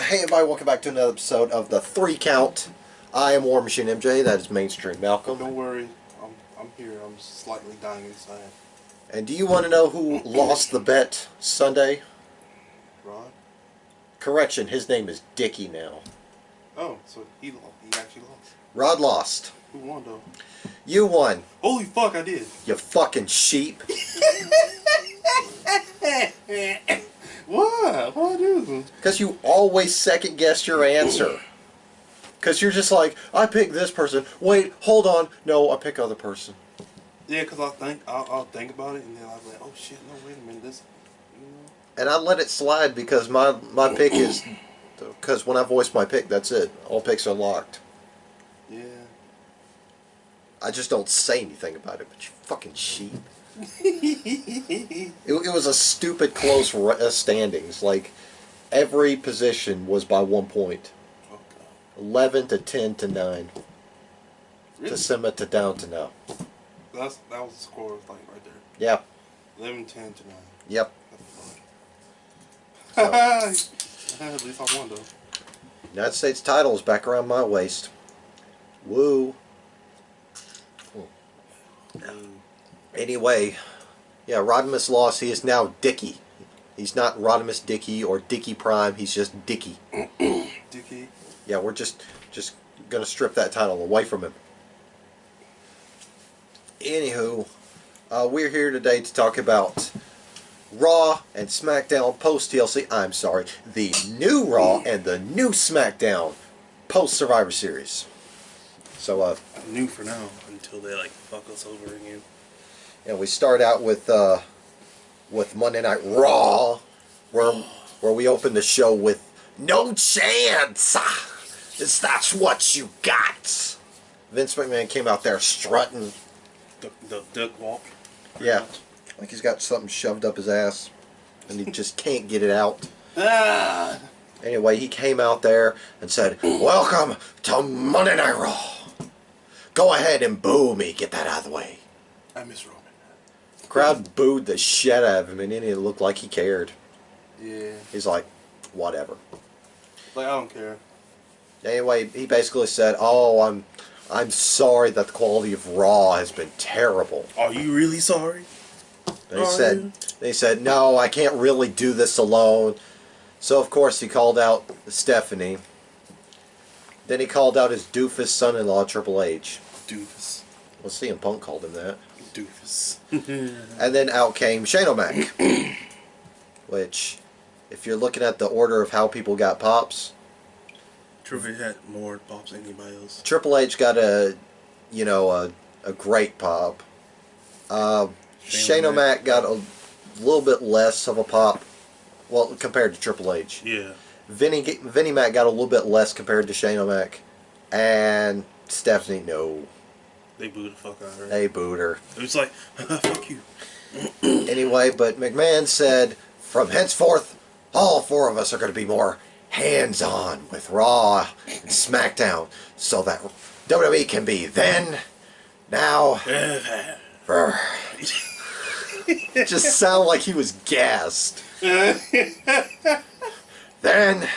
Hey everybody, welcome back to another episode of the 3 Count. I am War Machine MJ, that is Mainstream Malcolm. Don't worry, I'm here. I'm slightly dying inside. And do you want to know who lost the bet Sunday? Rod? Correction, his name is Dickie now. Oh, so he actually lost. Rod lost. Who won though? You won. Holy fuck, I did. You fucking sheep. What? What I do? Because you always second guess your answer. Because you're just like, I pick this person. Wait, hold on. No, I pick other person. Yeah, because I'll think about it and then I'll be like, oh shit, no, wait a minute, this, you know. And I let it slide because my pick is, because when I voice my pick, that's it. All picks are locked. Yeah. I just don't say anything about it, but you fucking sheep. It was a stupid close standings. Like, every position was by 1 point. Okay. 11 to 10 to 9. Really? To Sima to down to now. That was the score, like, right there. Yeah. 11, 10 to 9. Yep. So. At least I won, though. United States title is back around my waist. Woo. Anyway, yeah, Rodimus lost. He is now Dickie. He's not Rodimus Dickie or Dickie Prime. He's just Dickie. Dickie. Yeah, we're just gonna strip that title away from him. Anywho, we're here today to talk about Raw and Smackdown post TLC. I'm sorry, the new Raw and the new Smackdown post Survivor Series. So, New for now until they like fuck us over again. and we start out with Monday Night Raw, where we open the show with "No chance, is that's what you got." Vince McMahon came out there strutting. The duck walk. Yeah, like he's got something shoved up his ass, and he just can't get it out. Ah! Anyway, he came out there and said, "Welcome to Monday Night Raw. Go ahead and boo me. Get that out of the way." I miss Roman. The crowd booed the shit out of him, and then it looked like he cared. Yeah. He's like, whatever. Like, I don't care. Anyway, he basically said, "Oh, I'm sorry that the quality of Raw has been terrible." Are you really sorry? And he said, "No, I can't really do this alone." So of course he called out Stephanie. Then he called out his doofus son-in-law, Triple H. Doofus. Well, CM Punk called him that. Doofus. And then out came Shane O'Mac. Which, if you're looking at the order of how people got pops, Triple H had more pops than anybody else. Triple H got a great pop. Shane O'Mac got a little bit less of a pop, well, compared to Triple H. Yeah. Vinnie Mac got a little bit less compared to Shane O'Mac. And Stephanie, no. They booed the fuck out of her. They booed her. It was like, fuck you. Anyway, but McMahon said, from henceforth, all 4 of us are going to be more hands-on with Raw and SmackDown so that WWE can be then, now, forever. It just sounded like he was gassed. Then,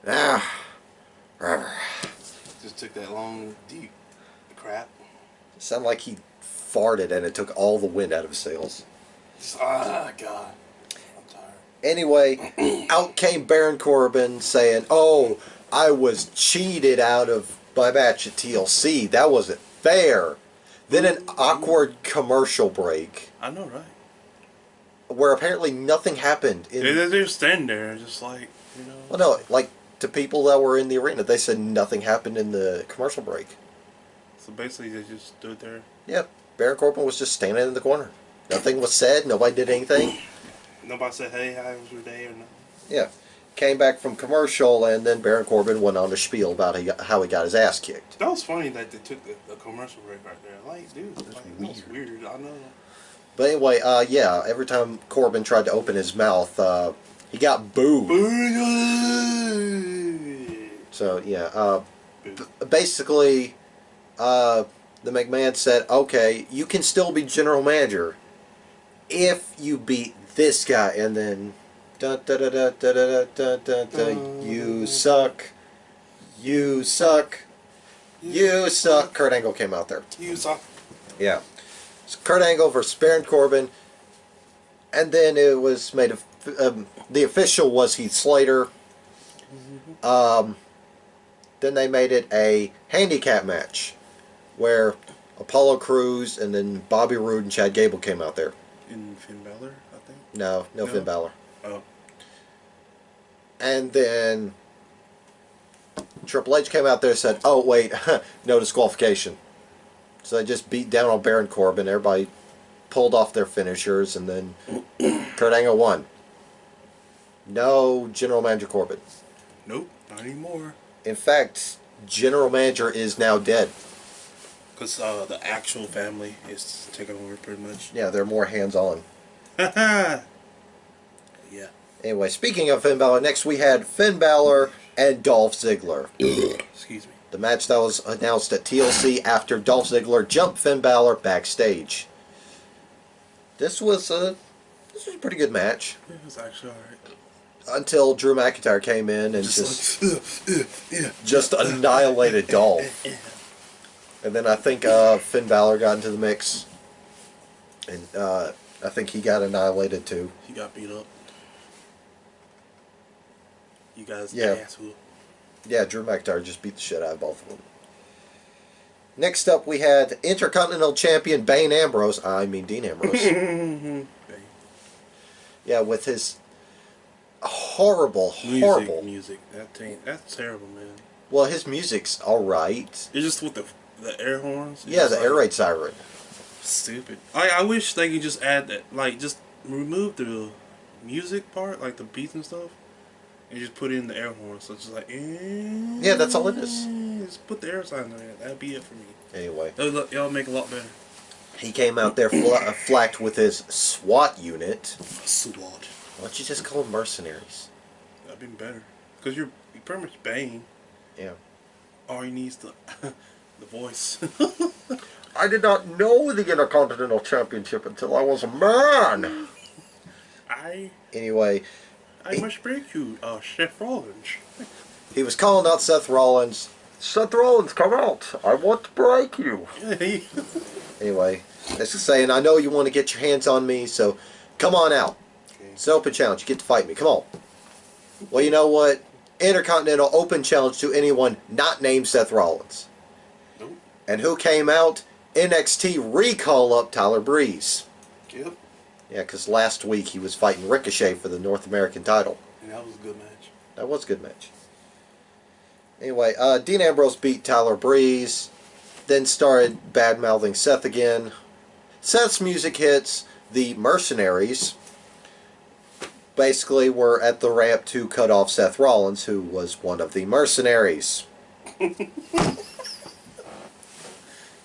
now, forever. Just took that long, deep crap. It sounded like he farted and it took all the wind out of his sails. Ah, God. I'm tired. Anyway, out came Baron Corbin saying, "Oh, I was cheated out of my match at TLC. That wasn't fair." Then an awkward commercial break. I know, right? Where apparently nothing happened. They're just standing there, just like, you know. Well, no, like to people that were in the arena, they said nothing happened in the commercial break. So basically, they just stood there. Yeah, Baron Corbin was just standing in the corner. Nothing was said. Nobody did anything. Nobody said, "Hey, how was your day?" or nothing. Yeah, came back from commercial, and then Baron Corbin went on to spiel about how he got his ass kicked. That was funny that they took the commercial break right there. Like, dude, that was weird. I know. But anyway, yeah, every time Corbin tried to open his mouth, he got booed. So, yeah, basically, the McMahon said, "Okay, you can still be general manager if you beat this guy," and then Dun, dun, dun, dun, dun, dun, dun, dun, dun. You suck. You suck. You suck. Kurt Angle came out there. You suck. Yeah. So Kurt Angle versus Baron Corbin. And then it was made of. The official was Heath Slater. Then they made it a handicap match where Apollo Crews and then Bobby Roode and Chad Gable came out there. And Finn Balor, I think. No Finn Balor. Oh. And then Triple H came out there and said, "Oh wait, no disqualification." So they just beat down on Baron Corbin. Everybody pulled off their finishers, and then Kurt Angle won. No General Manager Corbin. Nope, not anymore. In fact, General Manager is now dead. Because the actual family is taking over pretty much. Yeah, they're more hands-on. Yeah. Anyway, speaking of Finn Balor, next we had Finn Balor and Dolph Ziggler. Excuse me. The match that was announced at TLC after Dolph Ziggler jumped Finn Balor backstage. This was a pretty good match. It was actually alright. Until Drew McIntyre came in and just annihilated Dolph. And then I think Finn Balor got into the mix. And I think he got annihilated too. He got beat up. You guys asshole. Yeah, Drew McIntyre just beat the shit out of both of them. Next up we had Intercontinental Champion Dean Ambrose. Yeah, with his horrible music. That's terrible, man. Well, his music's alright. It's just with the air horns. Yeah, the air raid siren. Stupid. I wish they could just add that, like, just remove the music part, like the beats and stuff, and just put in the air horns. So it's just like, yeah, that's all it is. Just put the air sign on it. That'd be it for me. Anyway, y'all make a lot better. he came out there flacked with his SWAT unit. SWAT. Why don't you just call them mercenaries? That'd be better. Because you're pretty much Bane. Yeah. All he needs the voice. I did not know the Intercontinental Championship until I was a man. Anyway, I must break you, Seth Rollins. He was calling out Seth Rollins. Seth Rollins, come out. I want to break you. Anyway, that's just saying, I know you want to get your hands on me, so come on out. Okay. It's an open challenge. You get to fight me. Come on. Well, you know what? Intercontinental open challenge to anyone not named Seth Rollins. Nope. And who came out? NXT recall up Tyler Breeze. Yep. Yeah, because last week he was fighting Ricochet for the North American title. And that was a good match. That was a good match. Anyway, Dean Ambrose beat Tyler Breeze, then started bad-mouthing Seth again. Seth's music hits. The Mercenaries basically were at the ramp to cut off Seth Rollins, who was one of the Mercenaries.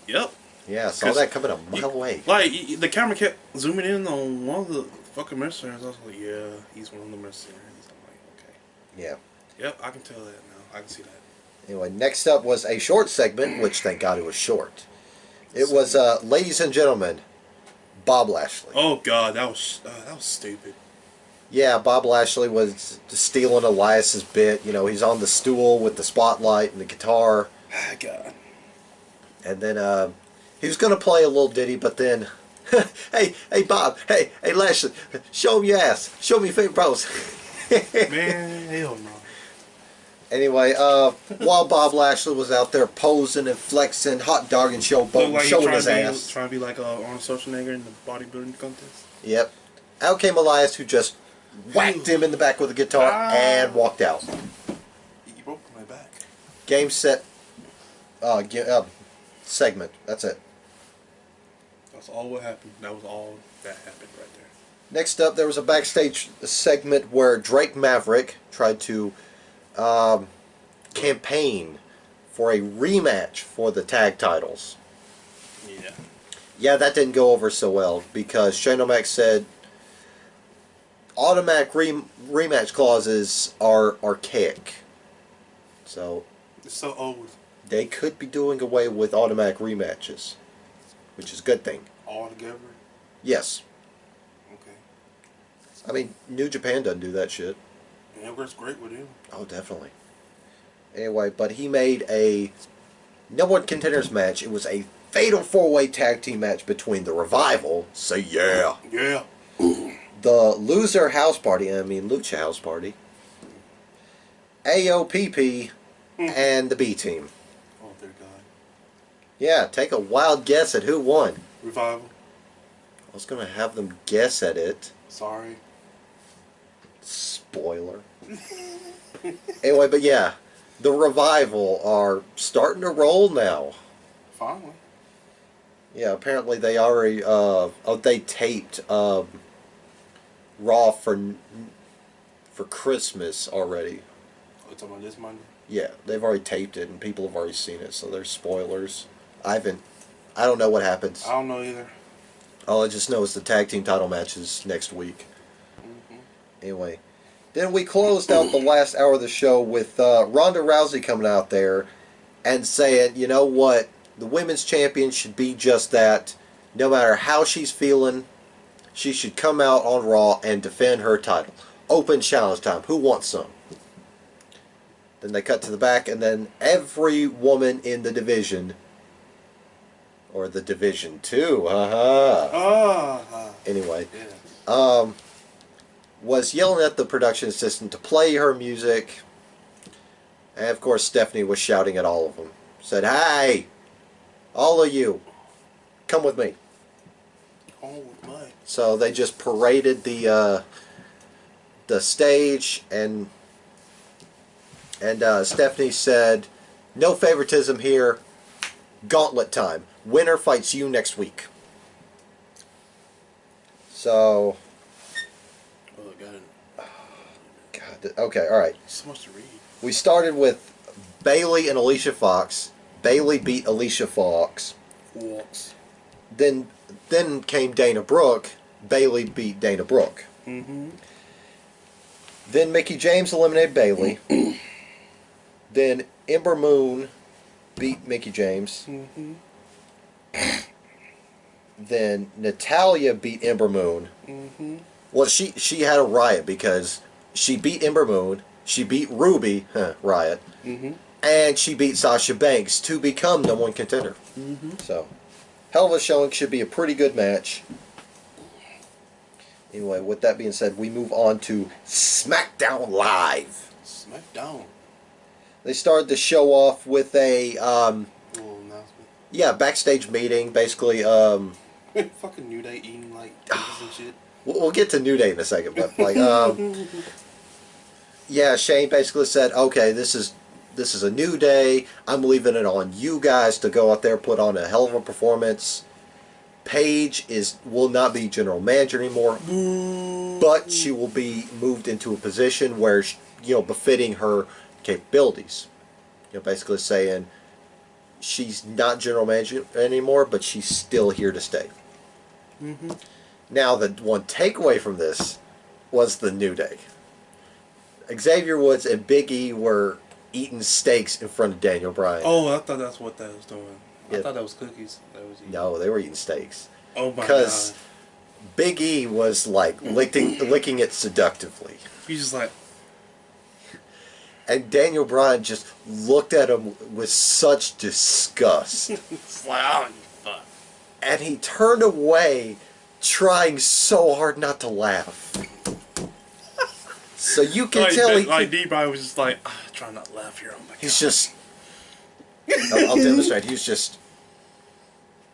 Yep. Yeah, I saw that coming a mile away. Like, the camera kept zooming in on one of the fucking mercenaries. I was like, yeah, he's one of the mercenaries. I'm like, okay. Yeah. Yep, I can tell that now. I can see that. Anyway, next up was a short segment, which thank God it was short. It was, ladies and gentlemen, Bob Lashley. Oh God, that was stupid. Yeah, Bob Lashley was stealing Elias's bit. You know, he's on the stool with the spotlight and the guitar. God. And then he was going to play a little ditty, but then, hey Bob, hey Lashley, show him your ass, show me your favorite pose. Man, hell no. Anyway, while Bob Lashley was out there posing and flexing, hot dogging showboating, like showing his ass. Trying to be like Arnold Schwarzenegger in the bodybuilding contest. Yep. Out came Elias, who just whacked him in the back with a guitar and walked out. You broke my back. Game, set, segment. That's it. That's all what happened. That was all that happened right there. Next up, there was a backstage segment where Drake Maverick tried to campaign for a rematch for the tag titles. Yeah. Yeah, that didn't go over so well because Shane O'Mac said automatic rematch clauses are archaic. So It's so old. they could be doing away with automatic rematches, which is a good thing. All together? Yes. Okay. I mean, New Japan doesn't do that shit. Yeah, it works great with him. Oh, definitely. Anyway, but he made a number one contenders match. It was a fatal four-way tag team match between the Revival, say yeah, Yeah. the Loser House Party, Lucha House Party, AOPP, and the B Team. Oh, dear God. Yeah, take a wild guess at who won. Revival. I was going to have them guess at it. Sorry. Spoiler. Anyway, but yeah, the Revival are starting to roll now. Finally. Yeah, apparently they already they taped Raw for Christmas already. Oh, you talking about this Monday? Yeah, they've already taped it and people have already seen it, so there's spoilers. I don't know what happens. I don't know either. All I just know is the tag team title matches next week. Anyway, then we closed out the last hour of the show with Ronda Rousey coming out there and saying, you know what, the women's champion should be just that. No matter how she's feeling, she should come out on Raw and defend her title. Open challenge time. Who wants some? Then they cut to the back, and then every woman in the division, or the Division 2, anyway, yeah. was yelling at the production assistant to play her music. And of course Stephanie was shouting at all of them. Said, hey, all of you, come with me. Oh, my. So they just paraded the stage, and Stephanie said, no favoritism here, gauntlet time. Winner fights you next week. So... Oh, I got it. God, okay, alright. So much to read. We started with Bayley and Alicia Fox. Bayley beat Alicia Fox. Walks. Then came Dana Brooke. Bayley beat Dana Brooke. Mm-hmm. Then Mickie James eliminated Bayley. Then Ember Moon beat Mickie James. Mm-hmm. Then Natalya beat Ember Moon. Mm-hmm. Well, she had a riot because she beat Ember Moon. She beat Ruby, riot. Mm-hmm. And she beat Sasha Banks to become number one contender. Mm-hmm. So, hell of a showing. Should be a pretty good match. Anyway, with that being said, we move on to Smackdown Live. Smackdown. They started the show off with a, Little announcement. yeah, backstage meeting. Basically, Fucking New Day eating like pizzas and shit. we'll get to New Day in a second, but like, yeah, Shane basically said, okay, this is a new day. I'm leaving it on you guys to go out there, put on a hell of a performance. Paige will not be general manager anymore, but she will be moved into a position where, befitting her capabilities. Basically saying she's not general manager anymore, but she's still here to stay. Mm-hmm. Now, the one takeaway from this was the New Day. Xavier Woods and Big E were eating steaks in front of Daniel Bryan. Oh, I thought that's what that was doing. Yeah. I thought that was cookies. That was eating. No, they were eating steaks. Oh my god. Because Big E was like licking it seductively. He's just like... And Daniel Bryan just looked at him with such disgust. It's like, oh, you fuck. And he turned away, trying so hard not to laugh. So you can tell D-Bryan was just like, try not to laugh here. Oh my god. He's just... I'll demonstrate. He's just...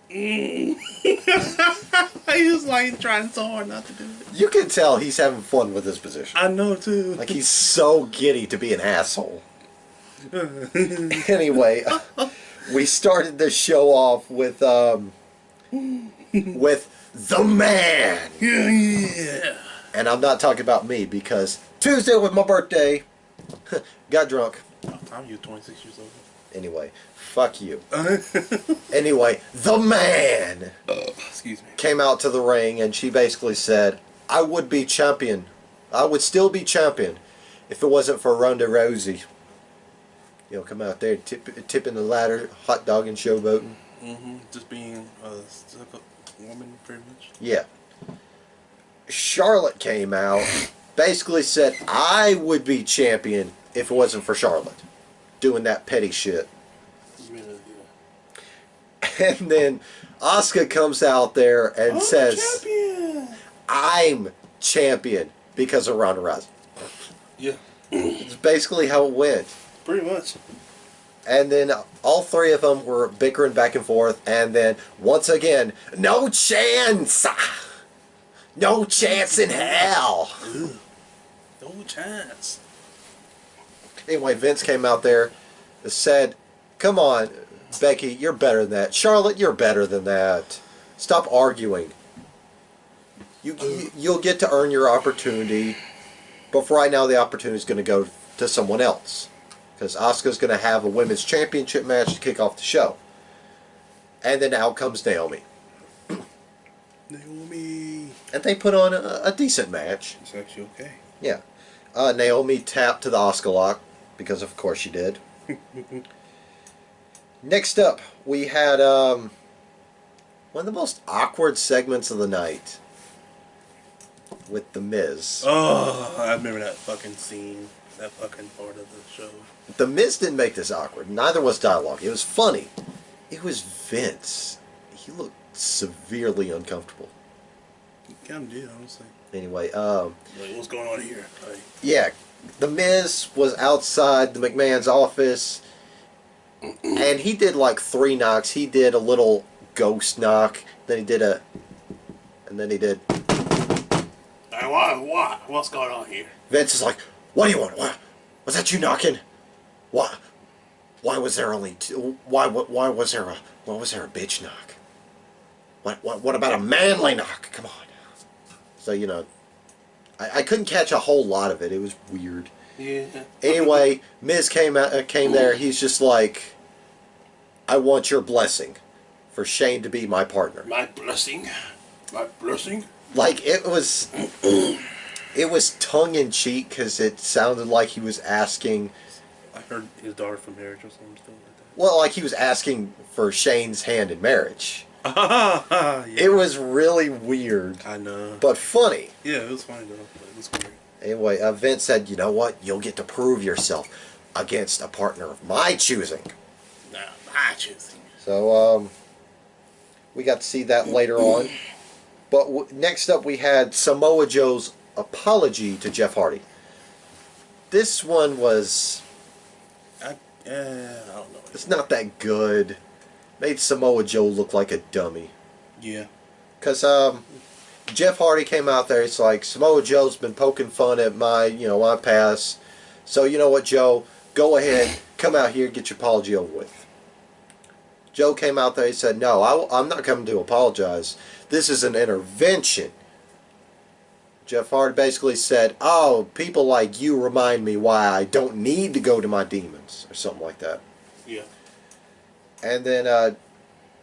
He was like trying so hard not to do it. You can tell he's having fun with his position. I know too. Like, he's so giddy to be an asshole. Anyway, we started the show off with the man. Yeah. And I'm not talking about me, because Tuesday was my birthday. Got drunk. I'm you 26 years old. Anyway, fuck you. Anyway, the man Excuse me. came out to the ring, and she basically said, I would be champion. I would still be champion if it wasn't for Ronda Rousey. Come out there tipping the ladder, hot dog and showboating. Mm-hmm. Just being a woman, pretty much. Yeah. Charlotte came out, basically said, I would be champion if it wasn't for Charlotte doing that petty shit. And then Asuka comes out there and says, champion. I'm champion because of Ronda Rousey. Yeah. It's basically how it went. Pretty much. And then all three of them were bickering back and forth. And then, once again, no chance! No chance in hell! Ugh. No chance. Anyway, Vince came out there and said, come on, Becky, you're better than that. Charlotte, you're better than that. Stop arguing. You'll get to earn your opportunity. But for right now, the opportunity is going to go to someone else. Because Asuka's going to have a women's championship match to kick off the show. And then out comes Naomi. Naomi. And they put on a decent match. It's actually okay. Yeah. Naomi tapped to the Asuka lock. Because of course she did. Next up, we had one of the most awkward segments of the night. With The Miz. Oh, I remember that fucking scene. That fucking part of the show. The Miz didn't make this awkward. Neither was dialogue. It was funny. It was Vince. He looked severely uncomfortable. He kind of did, honestly. Anyway, like, what's going on here? Like, yeah, The Miz was outside the McMahon's office, and he did like 3 knocks. He did a little ghost knock. Then he did a, and then he did. hey, what? What's going on here? Vince is like, "What do you want? What? Was that you knocking? What? Why was there only two? Why was there a bitch knock? What about a manly knock? Come on." So you know, I couldn't catch a whole lot of it. It was weird. Yeah. Anyway, Miz came there. He's just like, "I want your blessing for Shane to be my partner." My blessing. My blessing. Like it was tongue in cheek because it sounded like he was asking. I heard his daughter from marriage or something like that. Well, like he was asking for Shane's hand in marriage. Yeah. It was really weird. I know. But funny. Yeah, it was funny though. It was great. Anyway, Vince said, "You know what? You'll get to prove yourself against a partner of my choosing." Nah, my choosing. So, we got to see that later on. But next up, we had Samoa Joe's apology to Jeff Hardy. This one was... I don't know. It's not that good. Made Samoa Joe look like a dummy. Yeah. Because Jeff Hardy came out there. It's like, Samoa Joe's been poking fun at my past. So you know what, Joe? Go ahead, come out here, get your apology over with. Joe came out there. He said, "No, I'm not coming to apologize. This is an intervention." Jeff Hardy basically said, "Oh, people like you remind me why I don't need to go to my demons," or something like that. Yeah. And then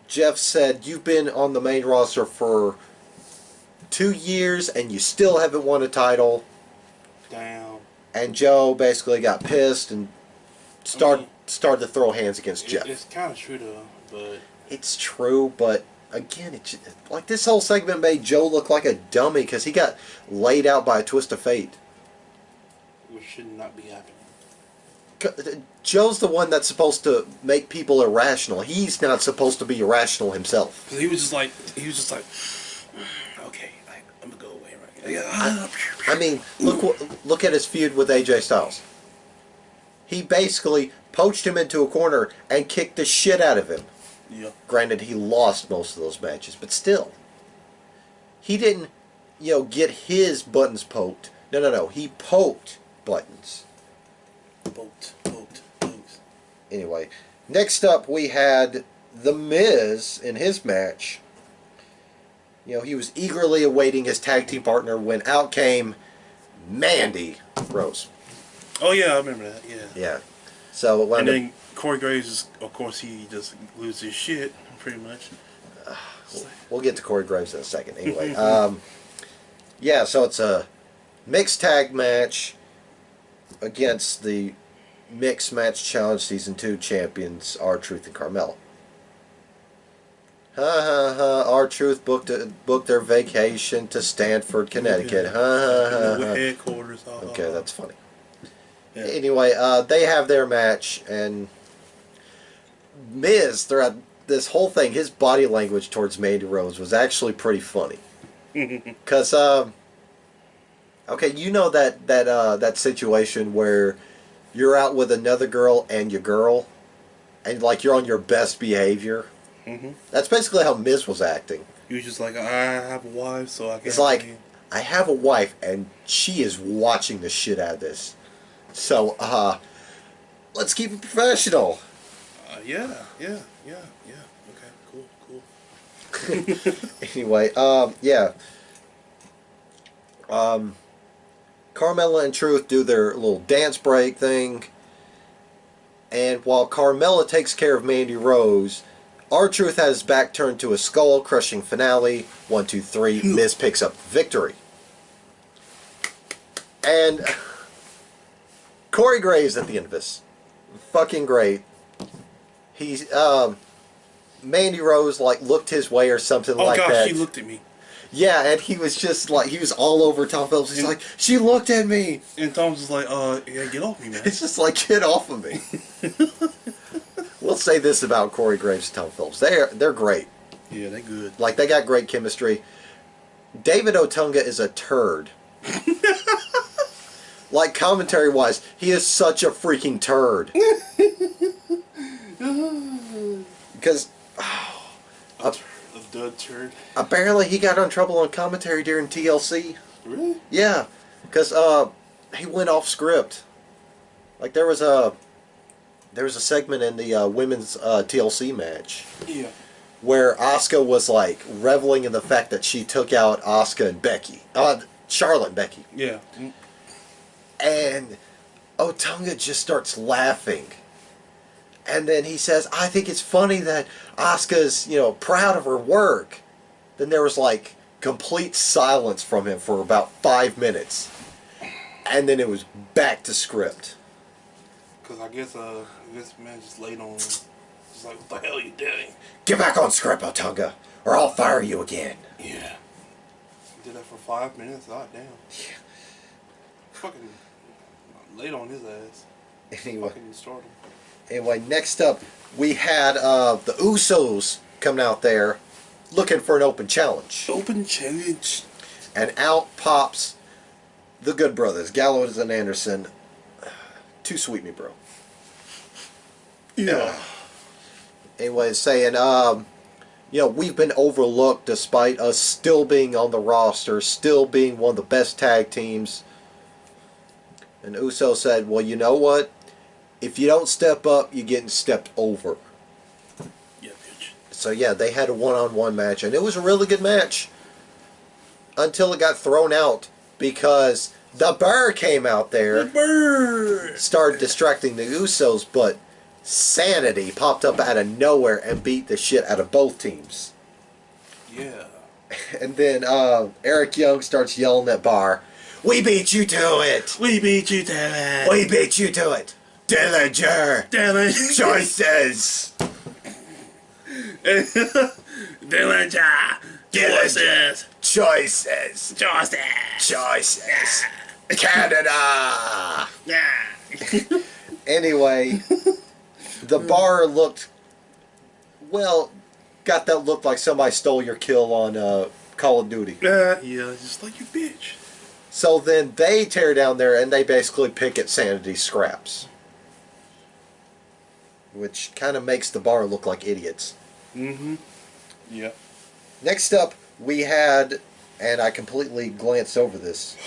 Jeff said, "You've been on the main roster for 2 years and you still haven't won a title." Damn. And Joe basically got pissed and started to throw hands against Jeff. It's kind of true though, but It's true, but again, it's like this whole segment made Joe look like a dummy because he got laid out by a twist of fate. which should not be happening. Joe's the one that's supposed to make people irrational. He's not supposed to be irrational himself. Because he was just like, okay, I'm gonna go away right now. I mean, look at his feud with AJ Styles. He basically poached him into a corner and kicked the shit out of him. Yeah. Granted, he lost most of those matches, but still. He didn't, get his buttons poked. No. He poked buttons. Poked. Anyway, next up we had The Miz in his match. He was eagerly awaiting his tag team partner when out came Mandy Rose. Oh yeah, I remember that. Yeah. Yeah. So and then Corey Graves, of course, he just loses shit pretty much. We'll get to Corey Graves in a second. Anyway, yeah. So it's a mixed tag match against the Mixed Match Challenge Season 2 champions R-Truth and Carmella. Ha ha ha. R-Truth booked their vacation to Stanford, Connecticut. Yeah. Ha ha ha With ha. headquarters. Ha, ha, Okay, ha. that's funny. Yeah. Anyway, they have their match, and Miz, throughout this whole thing, his body language towards Mandy Rose was actually pretty funny. Because, okay, you know that situation where you're out with another girl and your girl, and like you're on your best behavior? That's basically how Miz was acting. He was just like, I have a wife, so I can't. It's like, be. I have a wife, and she is watching the shit out of this. So, let's keep it professional. Yeah. Okay, cool. Anyway, yeah. Carmella and Truth do their little dance break thing. And while Carmella takes care of Mandy Rose, R-Truth has his back turned to a skull-crushing finale. 1, 2, 3. Miz picks up victory. And Corey Graves at the end of this. Fucking great. He's, Mandy Rose, like, looked his way or something Oh like gosh, that. she looked at me. Yeah, and he was just like, he was all over Tom Phillips. He's like, she looked at me. And Tom's just like, yeah, get off me, man. It's just like, get off of me. We'll say this about Corey Graves and Tom Phillips. They're great. Yeah, they good. Like, they got great chemistry. David Otunga is a turd. Like, commentary-wise, he is such a freaking turd. Because... A dud turd. apparently he got in trouble on commentary during TLC. Really? Yeah, because he went off script. Like there was a segment in the women's TLC match Yeah. where Asuka was like reveling in the fact that she took out Asuka and Becky, Charlotte and Becky, Yeah. and Otunga just starts laughing. And then he says, I think it's funny that Asuka's, proud of her work. Then there was like complete silence from him for about 5 minutes. And then it was back to script. Because I guess man just laid on him. Just like, what the hell are you doing? Get back on script, Otunga, or I'll fire you again. Yeah. He did that for 5 minutes. God damn. Yeah. Fucking laid on his ass. Anyway. Fucking started. Anyway, next up, we had the Usos coming out there looking for an open challenge. Open challenge. And out pops the Good Brothers, Gallows and Anderson. Too sweet me, bro. Yeah. Anyway, saying, we've been overlooked despite us still being on the roster, still being one of the best tag teams. And Uso said, well, you know what? If you don't step up, you're getting stepped over. Yeah, bitch. So yeah, they had a one-on-one match, and it was a really good match. Until it got thrown out, because the Burr came out there. The Burr! Started distracting the Usos, but Sanity popped up out of nowhere and beat the shit out of both teams. Yeah. And then Eric Young starts yelling at Barr, we beat you to it! We beat you to it! We beat you to it! Dillinger! Dillinger! Choices! Dillinger! Choices! Choices! Choices! Choices! Canada! Yeah. Anyway, the Bar looked, well, got that look like somebody stole your kill on Call of Duty. Yeah, just like you bitch. So then they tear down there and they basically pick at Sanity scraps. Which kind of makes the Bar look like idiots. Mm-hmm. Yeah. Next up, we had, and I completely glanced over this.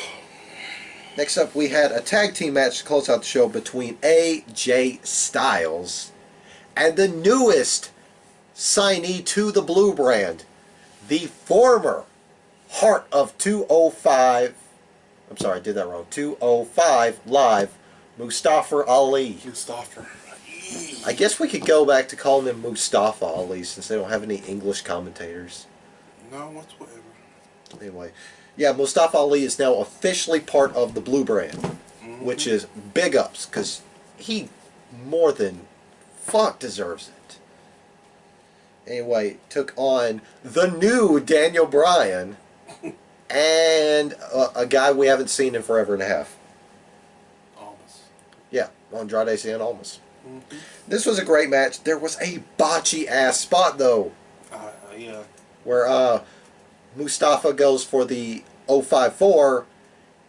Next up, we had a tag team match to close out the show between AJ Styles and the newest signee to the Blue Brand, the former Heart of 205. I'm sorry, I did that wrong. 205 Live, Mustafa Ali. Mustafa. I guess we could go back to calling him Mustafa Ali since they don't have any English commentators. No, whatsoever. Anyway, yeah, Mustafa Ali is now officially part of the Blue Brand, which is big ups because he more than fuck deserves it. Anyway, took on the new Daniel Bryan and a guy we haven't seen in forever and a half. Almost. Yeah, Andrade Cien Almas. Mm-hmm. This was a great match. There was a botchy ass spot though, Yeah. where Mustafa goes for the 054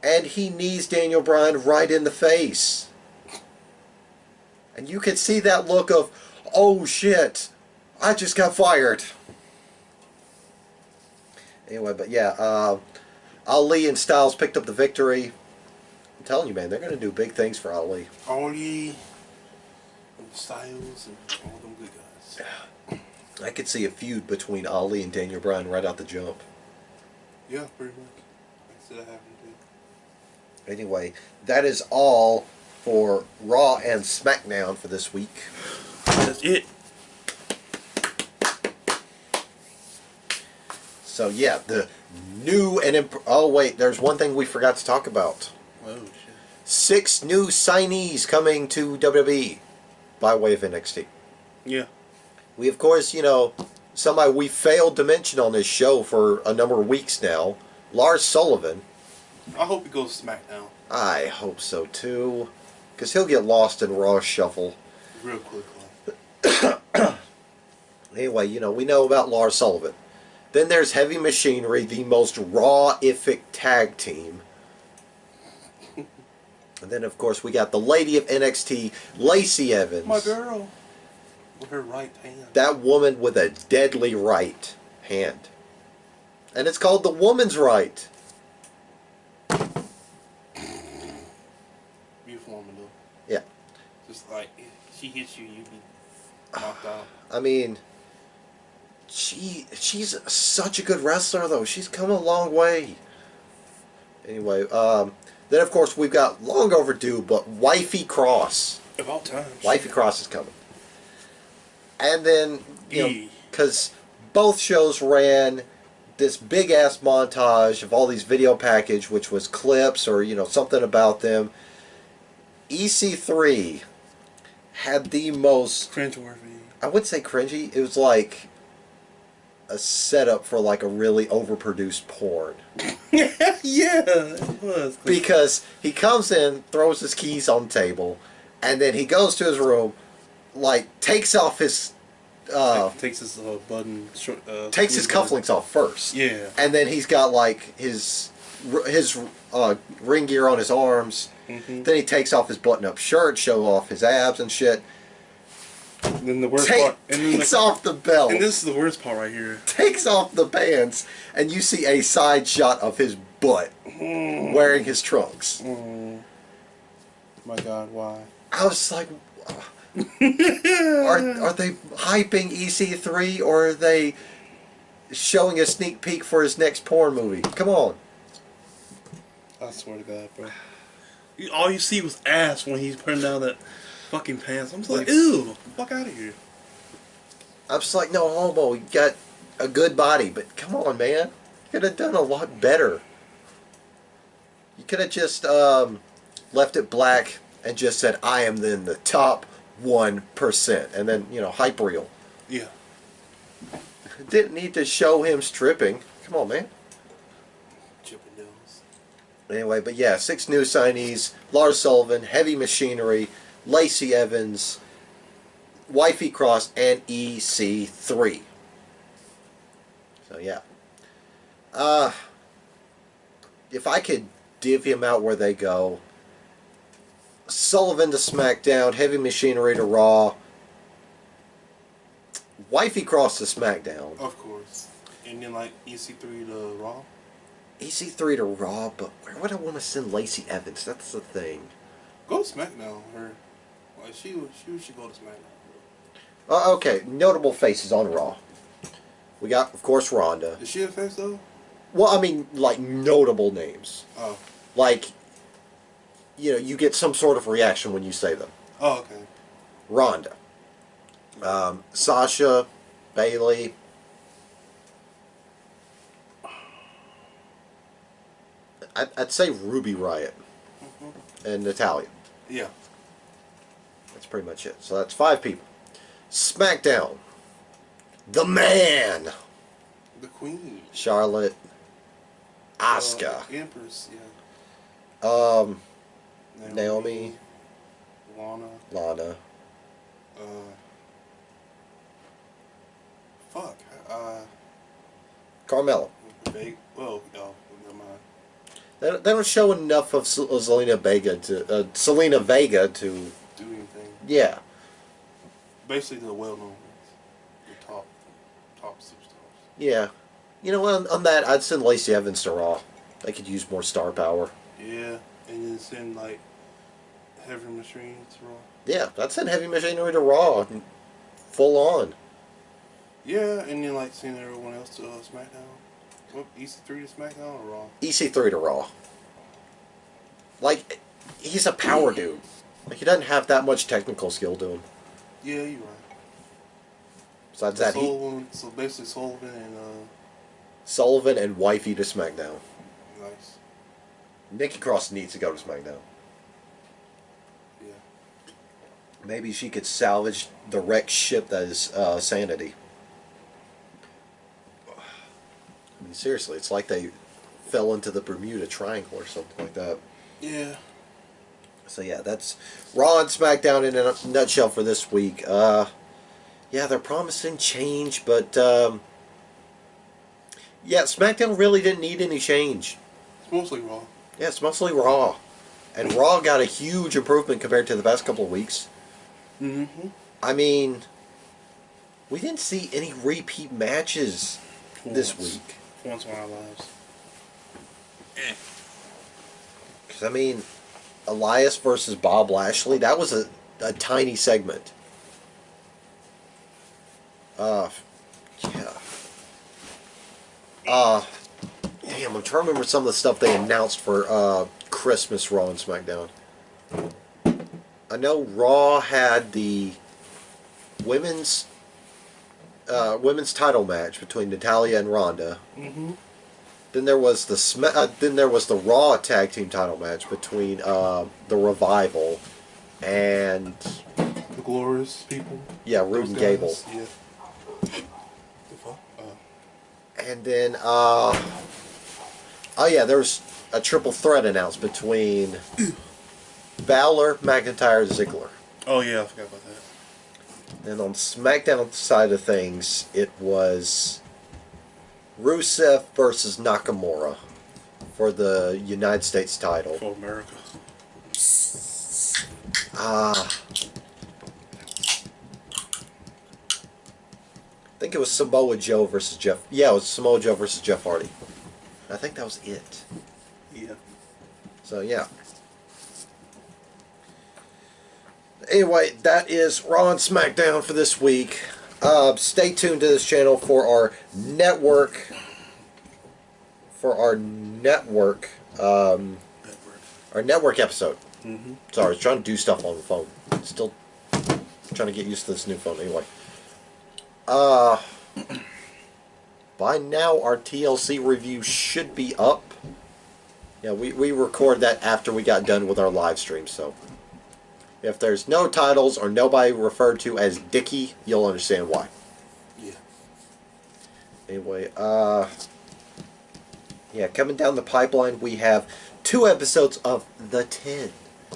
and he knees Daniel Bryan right in the face. And you can see that look of, oh shit, I just got fired. Anyway, but yeah, Ali and Styles picked up the victory. I'm telling you, man, they're going to do big things for Ali. Ali and Styles and all them good guys. I could see a feud between Ali and Daniel Bryan right out the jump. Yeah, pretty much. I can see that happening too. Anyway, that is all for Raw and SmackDown for this week. That's it. So yeah, the new and oh wait, there's one thing we forgot to talk about. Oh shit. 6 new signees coming to WWE by way of NXT. Yeah. We of course, you know, somebody we failed to mention on this show for a number of weeks now, Lars Sullivan. I hope he goes to SmackDown I hope so too, because he'll get lost in Raw Shuffle. real quickly. Anyway, you know, we know about Lars Sullivan. Then there's Heavy Machinery, the most raw-ific tag team. And then, of course, we got the lady of NXT, Lacey Evans. My girl. With her right hand. That woman with a deadly right hand. And it's called the woman's right. Beautiful woman, though. Yeah. Just like, if she hits you, you be knocked out. I mean, she's such a good wrestler, though. She's come a long way. Anyway, then, of course, we've got long overdue, but Wifey Cross. Of all time. Wifey Cross is coming. And then, you know, Yeah. because both shows ran this big-ass montage of all these video package, which was clips or, you know, something about them. EC3 had the most, Cringeworthy. I wouldn't say cringy, it was like a setup for like a really overproduced porn. Yeah, it was. Because he comes in, throws his keys on the table, and then he goes to his room, like, takes off his takes his button short. takes his cufflinks off first. Yeah. And then he's got like his ring gear on his arms. Mm-hmm. Then he takes off his button-up shirt, show off his abs and shit. And then the worst part. And then Takes off the belt. And this is the worst part right here. Takes off the pants, and you see a side shot of his butt wearing his trunks. My God, why? I was like, are they hyping EC3 or are they showing a sneak peek for his next porn movie? Come on. I swear to God, bro. All you see was ass when he's putting down that fucking pants. I'm just like, ew, fuck out of here. I'm just like, no homo, you got a good body, but come on, man. You could have done a lot better. You could have just left it black and just said, I am in the top 1%. And then, you know, hype reel. Yeah. Didn't need to show him stripping. Come on, man. Chippendales. Anyway, but yeah, 6 new signees. Lars Sullivan, Heavy Machinery, Lacey Evans, Wifey Cross, and EC3. So yeah. If I could divvy them out where they go, Sullivan to SmackDown, Heavy Machinery to Raw, Wifey Cross to SmackDown. Of course. And then like EC3 to Raw. EC3 to Raw, but where would I want to send Lacey Evans? That's the thing. Go to SmackDown. Her, like she should go to SmackDown. Okay, notable faces on Raw. We got, of course, Ronda. Is she a face though? Well, I mean, like, notable names. Oh. Like, you know, you get some sort of reaction when you say them. Oh, okay. Ronda. Sasha, Bailey. I'd say Ruby Riott and Natalia. Yeah. That's pretty much it. So that's 5 people. SmackDown. the man, The queen. Charlotte, Asuka, Empress, yeah. Naomi, Lana. Lana. Fuck. Carmella. Well, no, never mind. They don't show enough of Selena Vega to Do anything. Yeah. Basically, the well-known ones, the top superstars. Yeah. You know, on that, I'd send Lacey Evans to Raw. They could use more star power. Yeah, and then send like Heavy Machinery to Raw. Yeah, I'd send Heavy Machinery to Raw, full on. Yeah, and then like send everyone else to SmackDown. What, EC3 to SmackDown or Raw? EC3 to Raw. Like, he's a power dude. Like, he doesn't have that much technical skill to him. Yeah, you're right. Besides So that, so basically Sullivan and Wifey to SmackDown. Nice. Nikki Cross needs to go to SmackDown. Yeah. Maybe she could salvage the wrecked ship that is Sanity. I mean, seriously, it's like they fell into the Bermuda Triangle or something like that. Yeah. So yeah, that's Raw and SmackDown in a nutshell for this week. Yeah, they're promising change, but yeah, SmackDown really didn't need any change. It's mostly Raw. Yeah, it's mostly Raw. And Raw got a huge improvement compared to the past couple of weeks. Mm-hmm. I mean, we didn't see any repeat matches this week. For once in our lives. Because, I mean, Elias versus Bob Lashley, that was a tiny segment. Yeah. Damn, I'm trying to remember some of the stuff they announced for Christmas Raw and SmackDown. I know Raw had the women's title match between Natalya and Ronda. Mm-hmm. Then there was the Raw tag team title match between the Revival and the Glorious people. Yeah, Rude and Gable. Yeah. And then oh yeah, there was a triple threat announced between Balor, McIntyre, Ziggler. Oh yeah, I forgot about that. And on SmackDown side of things, it was Rusev versus Nakamura for the United States title. For America. I think it was Samoa Joe versus Jeff. Yeah, it was Samoa Joe versus Jeff Hardy. I think that was it. Yeah. So yeah. Anyway, that is Raw and SmackDown for this week. Stay tuned to this channel for our network. Our network episode. Mm-hmm. Sorry, I was trying to do stuff on the phone. Still trying to get used to this new phone. Anyway. By now our TLC review should be up. Yeah, we record that after we got done with our live stream, so if there's no titles or nobody referred to as Dickie, you'll understand why. Yeah. Anyway, yeah, coming down the pipeline, we have 2 episodes of The 10.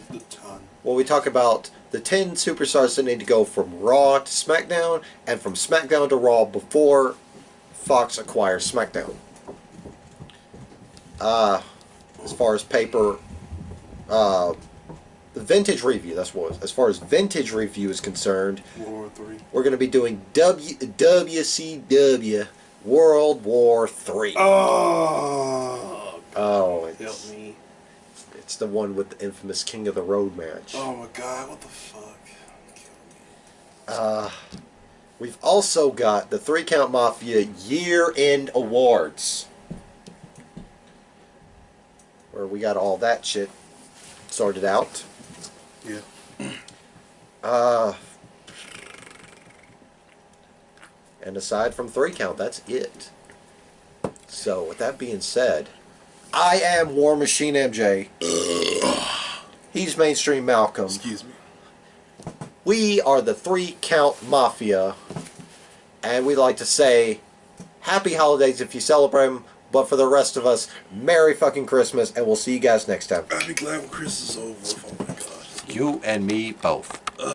The ton. Where we talk about the 10 superstars that need to go from Raw to SmackDown, and from SmackDown to Raw before Fox acquires SmackDown. As far as paper, the vintage review, that's what, as far as vintage review is concerned, World War III. we're going to be doing WCW World War III. Oh, help me. It's the one with the infamous King of the Road match. Oh my god, what the fuck? We've also got the 3 Count Mafia Year-End Awards, where we got all that shit sorted out. Yeah. And aside from 3 Count, that's it. So, with that being said, I am War Machine MJ. He's Mainstream Malcolm. Excuse me. We are the 3 Count Mafia. And we'd like to say happy holidays if you celebrate them. But for the rest of us, Merry fucking Christmas, and we'll see you guys next time. I'll be glad when Christmas is over. Oh my gosh. You and me both.